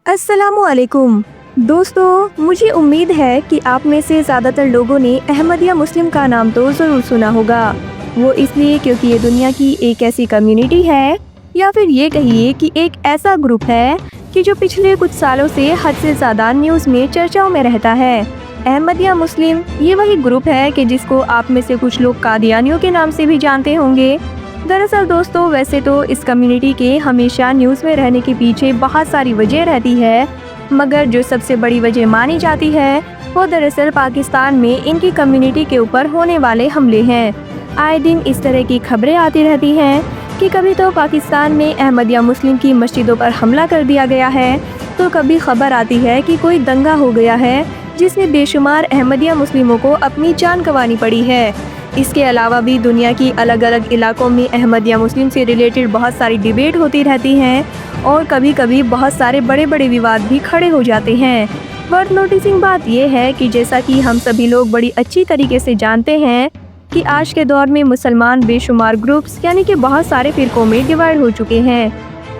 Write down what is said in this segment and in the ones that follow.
السلام علیکم دوستو، مجھے امید ہے کہ آپ میں سے زیادہ تر لوگوں نے احمدیہ مسلم کا نام تو ضرور سنا ہوگا۔ وہ اس لیے کیونکہ یہ دنیا کی ایک ایسی کمیونٹی ہے، یا پھر یہ کہیے کہ ایک ایسا گروپ ہے کہ جو پچھلے کچھ سالوں سے حد سے زیادہ نیوز میں چرچاؤں میں رہتا ہے۔ احمدیہ مسلم یہ وہی گروپ ہے کہ جس کو آپ میں سے کچھ لوگ قادیانیوں کے نام سے بھی جانتے ہوں گے۔ دراصل دوستو، ویسے تو اس کمیونٹی کے ہمیشہ نیوز میں رہنے کے پیچھے بہت ساری وجہ رہتی ہے، مگر جو سب سے بڑی وجہ مانی جاتی ہے وہ دراصل پاکستان میں ان کی کمیونٹی کے اوپر ہونے والے حملے ہیں۔ آئے دن اس طرح کی خبریں آتی رہتی ہیں کہ کبھی تو پاکستان میں احمدیہ مسلم کی مسجدوں پر حملہ کر دیا گیا ہے، تو کبھی خبر آتی ہے کہ کوئی دنگا ہو گیا ہے جس میں بے شمار احمدیہ مسلموں کو اپنی جان گنوانی پڑی ہے۔ اس کے علاوہ بھی دنیا کی الگ الگ علاقوں میں احمدیہ مسلم سے ریلیٹڈ بہت ساری ڈیبیٹ ہوتی رہتی ہیں، اور کبھی کبھی بہت سارے بڑے بڑے وواد بھی کھڑے ہو جاتے ہیں۔ ورتھ نوٹسنگ بات یہ ہے کہ جیسا کہ ہم سبھی لوگ بڑی اچھی طریقے سے جانتے ہیں کہ آج کے دور میں مسلمان بے شمار گروپس یعنی کہ بہت سارے فرقوں میں ڈیوائیڈ ہو چکے ہیں۔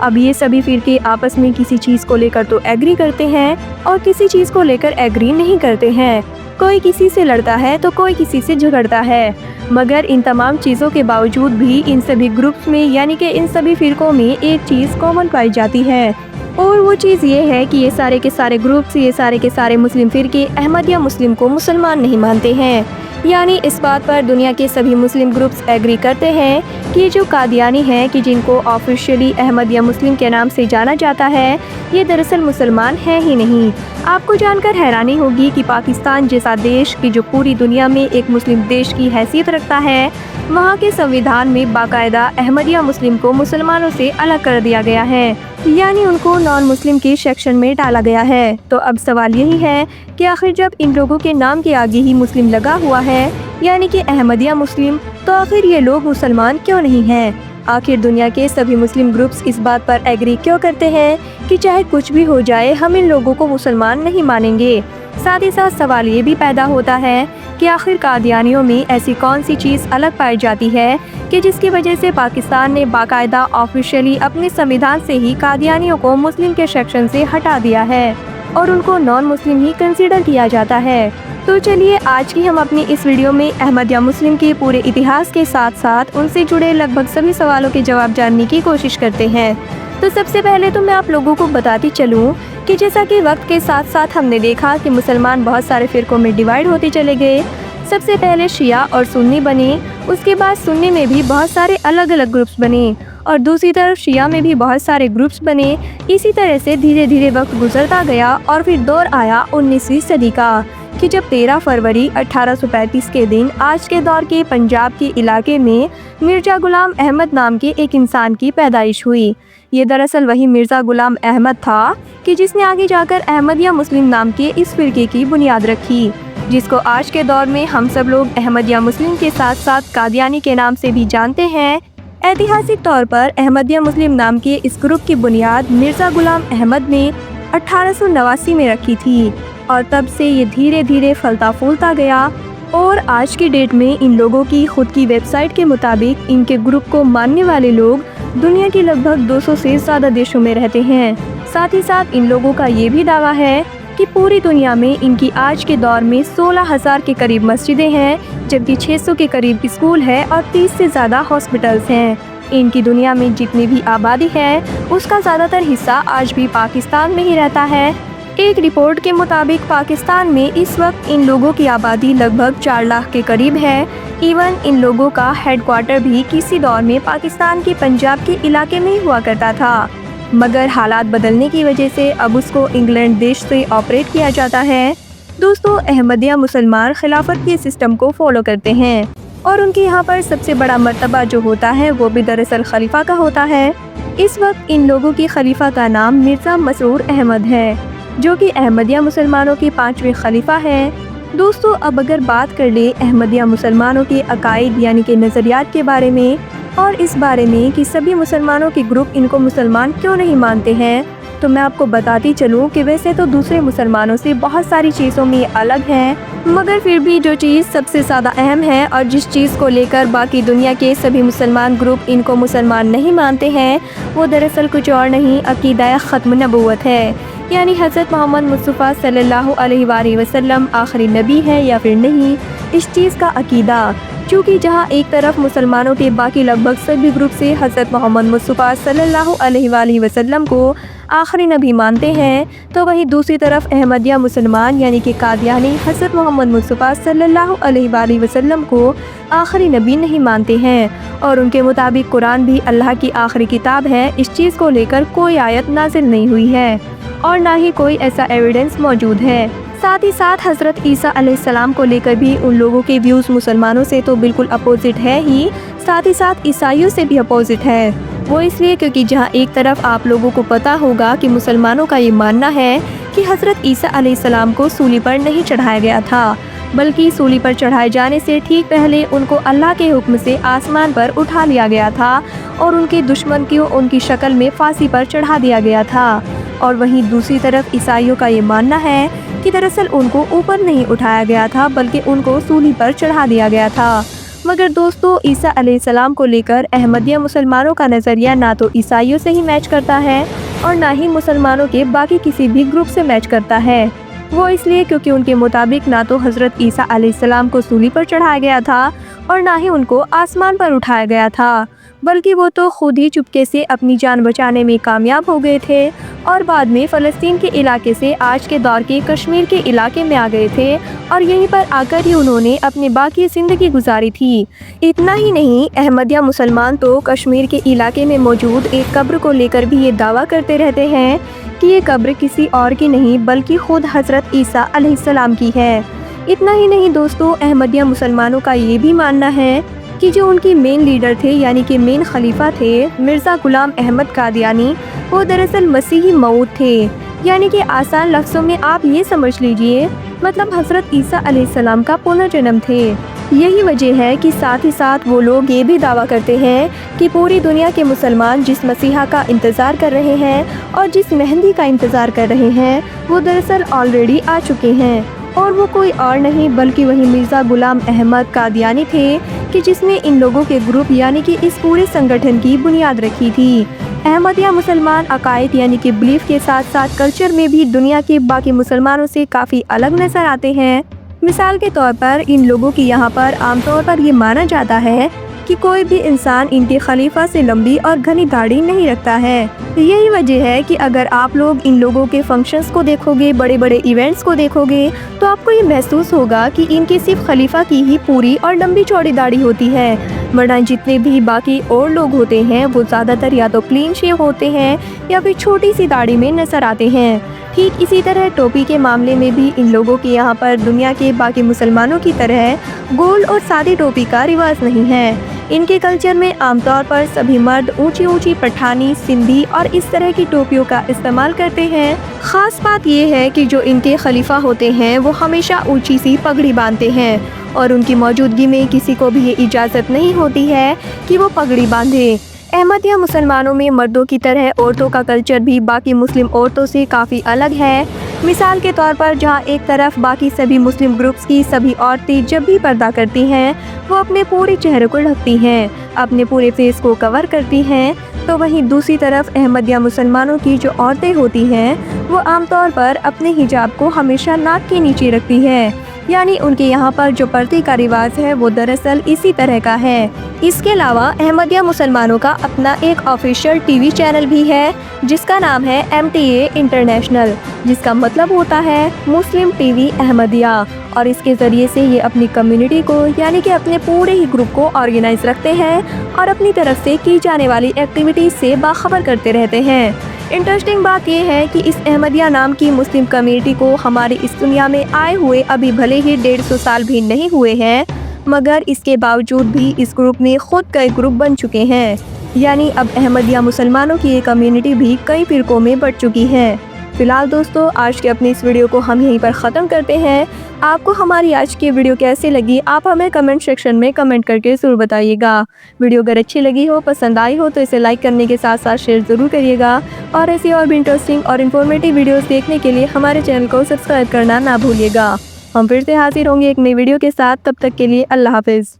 اب یہ سبھی فرقے آپس میں کسی چیز کو لے کر تو ایگری کرتے ہیں اور کسی چیز کو لے کر ایگری نہیں کرتے ہیں۔ کوئی کسی سے لڑتا ہے تو کوئی کسی سے جھگڑتا ہے، مگر ان تمام چیزوں کے باوجود بھی ان سبھی گروپس میں یعنی کہ ان سبھی فرقوں میں ایک چیز کامن پائی جاتی ہے، اور وہ چیز یہ ہے کہ یہ سارے کے سارے گروپس، یہ سارے کے سارے مسلم فرقے احمدیہ مسلم کو مسلمان نہیں مانتے ہیں۔ یعنی اس بات پر دنیا کے سبھی مسلم گروپس ایگری کرتے ہیں کہ جو قادیانی ہیں کہ جن کو آفیشیلی احمدیہ مسلم کے نام سے جانا جاتا ہے، یہ دراصل مسلمان ہیں ہی نہیں۔ آپ کو جان کر حیرانی ہوگی کہ پاکستان جیسا دیش کہ جو پوری دنیا میں ایک مسلم دیش کی حیثیت رکھتا ہے، وہاں کے سنویدھان میں باقاعدہ احمدیہ مسلم کو مسلمانوں سے الگ کر دیا گیا ہے، یعنی ان کو نان مسلم کے سیکشن میں ڈالا گیا ہے۔ تو اب سوال یہی ہے کہ آخر جب ان لوگوں کے نام کے آگے ہی مسلم لگا ہوا ہے یعنی کہ احمدیہ مسلم، تو آخر یہ لوگ مسلمان کیوں نہیں ہیں؟ آخر دنیا کے سبھی مسلم گروپس اس بات پر ایگری کیوں کرتے ہیں کہ چاہے کچھ بھی ہو جائے ہم ان لوگوں کو مسلمان نہیں مانیں گے؟ ساتھ ہی ساتھ سوال یہ بھی پیدا ہوتا ہے کہ آخر قادیانیوں میں ایسی کون سی چیز الگ پائی جاتی ہے کہ جس کی وجہ سے پاکستان نے باقاعدہ آفیشیلی اپنے سنویدھان سے ہی قادیانیوں کو مسلم کے سیکشن سے ہٹا دیا ہے اور ان کو نان مسلم ہی کنسیڈر کیا جاتا ہے۔ تو چلیے آج کی ہم اپنی اس ویڈیو میں احمدیہ مسلم کے پورے اتہاس کے ساتھ ساتھ ان سے جڑے لگ بھگ سبھی سوالوں کے جواب جاننے کی کوشش کرتے ہیں۔ تو سب سے پہلے تو میں آپ لوگوں کو بتاتی چلوں کہ جیسا کہ وقت کے ساتھ ساتھ ہم نے دیکھا کہ مسلمان بہت سارے فرقوں میں ڈیوائیڈ ہوتے چلے گئے۔ سب سے پہلے شیعہ اور سنی بنے، اس کے بعد سنی میں بھی بہت سارے الگ الگ گروپس بنے، اور دوسری طرف شیعہ میں بھی بہت سارے گروپس بنے۔ اسی طرح سے دھیرے دھیرے وقت گزرتا گیا اور پھر دور آیا 19ویں صدی کا، کہ جب 13 فروری 1835 کے دن آج کے دور کے پنجاب کے علاقے میں مرزا غلام احمد نام کے ایک انسان کی پیدائش ہوئی۔ یہ دراصل وہی مرزا غلام احمد تھا کہ جس نے آگے جا کر احمدیہ مسلم نام کے اس فرقے کی بنیاد رکھی، جس کو آج کے دور میں ہم سب لوگ احمدیہ مسلم کے ساتھ ساتھ قادیانی کے نام سے بھی جانتے ہیں۔ ایتہاسک طور پر احمدیہ مسلم نام کے اس گروپ کی بنیاد مرزا غلام احمد نے 1889 میں رکھی تھی، اور تب سے یہ دھیرے دھیرے پھلتا پھولتا گیا، اور آج کی ڈیٹ میں ان لوگوں کی خود کی ویب سائٹ کے مطابق ان کے گروپ کو ماننے والے لوگ دنیا کی لگ بھگ 200 سے زیادہ دیشوں میں رہتے ہیں۔ ساتھ ہی ساتھ ان لوگوں کا یہ بھی دعویٰ ہے کہ پوری دنیا میں ان کی آج کے دور میں 16,000 کے قریب مسجدیں ہیں، جبکہ 600 کے قریب اسکول ہے اور 30 سے زیادہ ہاسپٹلز ہیں۔ ان کی دنیا میں جتنی بھی آبادی ہے اس کا زیادہ تر حصہ آج بھی پاکستان میں ہی رہتا ہے۔ ایک رپورٹ کے مطابق پاکستان میں اس وقت ان لوگوں کی آبادی لگ بھگ 4 لاکھ کے قریب ہے۔ ایون ان لوگوں کا ہیڈ کوارٹر بھی کسی دور میں پاکستان کے پنجاب کے علاقے میں ہوا کرتا تھا، مگر حالات بدلنے کی وجہ سے اب اس کو انگلینڈ دیش سے آپریٹ کیا جاتا ہے۔ دوستو، احمدیہ مسلمان خلافت کے سسٹم کو فالو کرتے ہیں، اور ان کے یہاں پر سب سے بڑا مرتبہ جو ہوتا ہے وہ بھی دراصل خلیفہ کا ہوتا ہے۔ اس وقت ان لوگوں کی خلیفہ کا نام مرزا مسرور احمد ہے، جو کہ احمدیہ مسلمانوں کے 5ویں خلیفہ ہیں۔ دوستو، اب اگر بات کر لیں احمدیہ مسلمانوں کے عقائد یعنی کہ نظریات کے بارے میں، اور اس بارے میں کہ سبھی مسلمانوں کے گروپ ان کو مسلمان کیوں نہیں مانتے ہیں، تو میں آپ کو بتاتی چلوں کہ ویسے تو دوسرے مسلمانوں سے بہت ساری چیزوں میں الگ ہیں، مگر پھر بھی جو چیز سب سے زیادہ اہم ہے اور جس چیز کو لے کر باقی دنیا کے سبھی مسلمان گروپ ان کو مسلمان نہیں مانتے ہیں، وہ دراصل کچھ اور نہیں، عقیدہ ختم نبوت ہے۔ یعنی حضرت محمد مصطفیٰ صلی اللہ علیہ وآلہ وسلم آخری نبی ہے یا پھر نہیں، اس چیز کا عقیدہ۔ چونکہ جہاں ایک طرف مسلمانوں کے باقی لگ بھگ سبھی گروپ سے حضرت محمد مصطفیٰ صلی اللہ علیہ وآلہ وسلم کو آخری نبی مانتے ہیں، تو وہیں دوسری طرف احمدیہ مسلمان یعنی کہ قادیانی حضرت محمد مصطفیٰ صلی اللہ علیہ وآلہ وسلم کو آخری نبی نہیں مانتے ہیں، اور ان کے مطابق قرآن بھی اللہ کی آخری کتاب ہے۔ اس چیز کو لے کر کوئی آیت نازل نہیں ہوئی ہے اور نہ ہی کوئی ایسا ایویڈنس موجود ہے۔ ساتھ ہی ساتھ حضرت عیسیٰ علیہ السلام کو لے کر بھی ان لوگوں کے ویوز مسلمانوں سے تو بالکل اپوزٹ ہے ہی، ساتھ ہی ساتھ عیسائیوں سے بھی اپوزٹ ہے۔ وہ اس لیے کیونکہ جہاں ایک طرف آپ لوگوں کو پتہ ہوگا کہ مسلمانوں کا یہ ماننا ہے کہ حضرت عیسیٰ علیہ السلام کو سولی پر نہیں چڑھایا گیا تھا، بلکہ سولی پر چڑھائے جانے سے ٹھیک پہلے ان کو اللہ کے حکم سے آسمان پر اٹھا لیا گیا تھا اور ان کے دشمن کو ان کی شکل میں پھانسی پر چڑھا دیا گیا تھا۔ اور وہیں دوسری طرف عیسائیوں کا یہ ماننا ہے کہ دراصل ان کو اوپر نہیں اٹھایا گیا تھا بلکہ ان کو سولی پر چڑھا دیا گیا تھا۔ مگر دوستو، عیسیٰ علیہ السلام کو لے کر احمدیہ مسلمانوں کا نظریہ نہ تو عیسائیوں سے ہی میچ کرتا ہے اور نہ ہی مسلمانوں کے باقی کسی بھی گروپ سے میچ کرتا ہے۔ وہ اس لیے کیونکہ ان کے مطابق نہ تو حضرت عیسیٰ علیہ السلام کو سولی پر چڑھایا گیا تھا اور نہ ہی ان کو آسمان پر اٹھایا گیا تھا، بلکہ وہ تو خود ہی چپکے سے اپنی جان بچانے میں کامیاب ہو گئے تھے اور بعد میں فلسطین کے علاقے سے آج کے دور کے کشمیر کے علاقے میں آ گئے تھے اور یہیں پر آ کر ہی انہوں نے اپنی باقی زندگی گزاری تھی۔ اتنا ہی نہیں، احمدیہ مسلمان تو کشمیر کے علاقے میں موجود ایک قبر کو لے کر بھی یہ دعویٰ کرتے رہتے ہیں کہ یہ قبر کسی اور کی نہیں بلکہ خود حضرت عیسیٰ علیہ السلام کی ہے۔ اتنا ہی نہیں دوستو، احمدیہ مسلمانوں کا یہ بھی ماننا ہے کہ جو ان کی مین لیڈر تھے یعنی کہ مین خلیفہ تھے مرزا غلام احمد قادیانی، وہ دراصل مسیحی موعود تھے، یعنی کہ آسان لفظوں میں آپ یہ سمجھ لیجئے مطلب حضرت عیسیٰ علیہ السلام کا پنرجنم تھے۔ یہی وجہ ہے کہ ساتھ ہی ساتھ وہ لوگ یہ بھی دعویٰ کرتے ہیں کہ پوری دنیا کے مسلمان جس مسیحا کا انتظار کر رہے ہیں اور جس مہدی کا انتظار کر رہے ہیں وہ دراصل آلریڈی آ چکے ہیں، اور وہ کوئی اور نہیں بلکہ وہی مرزا غلام احمد قادیانی تھے کہ جس نے ان لوگوں کے گروپ یعنی کہ اس پورے سنگٹھن کی بنیاد رکھی تھی۔ احمدیہ مسلمان عقائد یعنی کہ بلیف کے ساتھ ساتھ کلچر میں بھی دنیا کے باقی مسلمانوں سے کافی الگ نظر آتے ہیں۔ مثال کے طور پر ان لوگوں کی یہاں پر عام طور پر یہ مانا جاتا ہے کہ کوئی بھی انسان ان کے خلیفہ سے لمبی اور گھنی داڑھی نہیں رکھتا ہے۔ یہی وجہ ہے کہ اگر آپ لوگ ان لوگوں کے فنکشنز کو دیکھو گے، بڑے بڑے ایونٹس کو دیکھو گے، تو آپ کو یہ محسوس ہوگا کہ ان کے صرف خلیفہ کی ہی پوری اور لمبی چوڑی داڑھی ہوتی ہے، ورنہ جتنے بھی باقی اور لوگ ہوتے ہیں وہ زیادہ تر یا تو کلین شیو ہوتے ہیں یا پھر چھوٹی سی داڑھی میں نظر آتے ہیں۔ ٹھیک اسی طرح ٹوپی کے معاملے میں بھی ان لوگوں کے یہاں پر دنیا کے باقی مسلمانوں کی طرح گول اور سادی ٹوپی کا رواج نہیں ہے۔ ان کے کلچر میں عام طور پر سبھی مرد اونچی اونچی پٹھانی، سندھی اور اس طرح کی ٹوپیوں کا استعمال کرتے ہیں۔ خاص بات یہ ہے کہ جو ان کے خلیفہ ہوتے ہیں وہ ہمیشہ اونچی سی پگڑی باندھتے ہیں اور ان کی موجودگی میں کسی کو بھی یہ اجازت نہیں ہوتی ہے کہ وہ پگڑی باندھے۔ احمدیہ مسلمانوں میں مردوں کی طرح عورتوں کا کلچر بھی باقی مسلم عورتوں سے کافی الگ ہے۔ مثال کے طور پر جہاں ایک طرف باقی سبھی مسلم گروپس کی سبھی عورتیں جب بھی پردہ کرتی ہیں وہ اپنے پورے چہرے کو ڈھکتی ہیں، اپنے پورے فیس کو کور کرتی ہیں، تو وہیں دوسری طرف احمدیہ مسلمانوں کی جو عورتیں ہوتی ہیں وہ عام طور پر اپنے حجاب کو ہمیشہ ناک کے نیچے رکھتی ہے، یعنی ان کے یہاں پر جو پردے کا رواج ہے وہ دراصل اسی طرح کا ہے۔ اس کے علاوہ احمدیہ مسلمانوں کا اپنا ایک آفیشیل ٹی وی چینل بھی ہے جس کا نام ہے MTA انٹرنیشنل، جس کا مطلب ہوتا ہے مسلم ٹی وی احمدیہ، اور اس کے ذریعے سے یہ اپنی کمیونٹی کو یعنی کہ اپنے پورے ہی گروپ کو آرگنائز رکھتے ہیں اور اپنی طرف سے کی جانے والی ایکٹیویٹیز سے باخبر کرتے رہتے ہیں۔ انٹرسٹنگ بات یہ ہے کہ اس احمدیہ نام کی مسلم کمیونٹی کو ہماری اس دنیا میں آئے ہوئے ابھی بھلے ہی 150 سال بھی نہیں ہوئے ہیں، مگر اس کے باوجود بھی اس گروپ میں خود کئی گروپ بن چکے ہیں، یعنی اب احمدیہ مسلمانوں کی یہ کمیونٹی بھی کئی فرقوں میں بٹ چکی ہے۔ فی الحال دوستو، آج کے اپنی اس ویڈیو کو ہم یہیں پر ختم کرتے ہیں۔ آپ کو ہماری آج کی ویڈیو کیسی لگی آپ ہمیں کمنٹ سیکشن میں کمنٹ کر کے ضرور بتائیے گا۔ ویڈیو اگر اچھی لگی ہو، پسند آئی ہو تو اسے لائک کرنے کے ساتھ ساتھ شیئر ضرور کریے گا، اور ایسی اور بھی انٹرسٹنگ اور انفارمیٹیو ویڈیوز دیکھنے کے لیے ہمارے چینل کو سبسکرائب کرنا نہ بھولیے گا۔ ہم پھر سے حاضر ہوں گے ایک نئی ویڈیو کے ساتھ، تب تک کے لیے اللہ حافظ۔